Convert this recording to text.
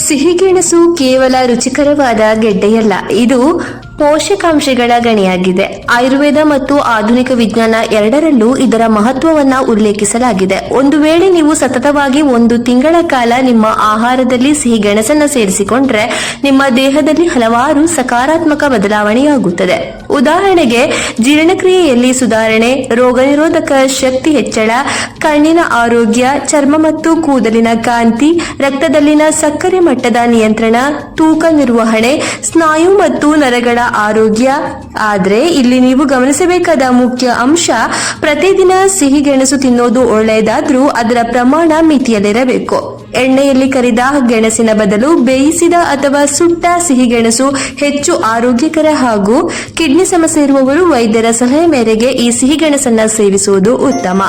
ಸಿಹಿಗೆಣಸು ಕೇವಲ ರುಚಿಕರವಾದ ಗೆಡ್ಡೆಯಲ್ಲ, ಇದು ಪೋಷಕಾಂಶಗಳ ಗಣಿಯಾಗಿದೆ. ಆಯುರ್ವೇದ ಮತ್ತು ಆಧುನಿಕ ವಿಜ್ಞಾನ ಎರಡರಲ್ಲೂ ಇದರ ಮಹತ್ವವನ್ನ ಉಲ್ಲೇಖಿಸಲಾಗಿದೆ. ಒಂದು ವೇಳೆ ನೀವು ಸತತವಾಗಿ 1 ತಿಂಗಳ ಕಾಲ ನಿಮ್ಮ ಆಹಾರದಲ್ಲಿ ಸಿಹಿಗೆಣಸನ್ನ ಸೇರಿಸಿಕೊಂಡ್ರೆ ನಿಮ್ಮ ದೇಹದಲ್ಲಿ ಹಲವಾರು ಸಕಾರಾತ್ಮಕ ಬದಲಾವಣೆಯಾಗುತ್ತದೆ. ಉದಾಹರಣೆಗೆ, ಜೀರ್ಣಕ್ರಿಯೆಯಲ್ಲಿ ಸುಧಾರಣೆ, ರೋಗ ನಿರೋಧಕ ಶಕ್ತಿ ಹೆಚ್ಚಳ, ಕಣ್ಣಿನ ಆರೋಗ್ಯ, ಚರ್ಮ ಮತ್ತು ಕೂದಲಿನ ಕಾಂತಿ, ರಕ್ತದಲ್ಲಿನ ಸಕ್ಕರೆ ಮಟ್ಟದ ನಿಯಂತ್ರಣ, ತೂಕ ನಿರ್ವಹಣೆ, ಸ್ನಾಯು ಮತ್ತು ನರಗಳ ಆರೋಗ್ಯ. ಆದ್ರೆ ಇಲ್ಲಿ ನೀವು ಗಮನಿಸಬೇಕಾದ ಮುಖ್ಯ ಅಂಶ, ಪ್ರತಿದಿನ ಸಿಹಿಗೆಣಸು ತಿನ್ನೋದು ಒಳ್ಳೆಯದಾದ್ರೂ ಅದರ ಪ್ರಮಾಣ ಮಿತಿಯಲ್ಲಿರಬೇಕು. ಎಣ್ಣೆಯಲ್ಲಿ ಕರಿದ ಗೆಣಸಿನ ಬದಲು ಬೇಯಿಸಿದ ಅಥವಾ ಸುಟ್ಟ ಸಿಹಿಗೆಣಸು ಹೆಚ್ಚು ಆರೋಗ್ಯಕರ ಹಾಗೂ ಕಿಡ್ನಿ ಸಮಸ್ಯೆ ಇರುವವರು ವೈದ್ಯರ ಸಲಹೆ ಮೇರೆಗೆ ಈ ಸಿಹಿಗೆಣಸನ್ನ ಸೇವಿಸುವುದು ಉತ್ತಮ.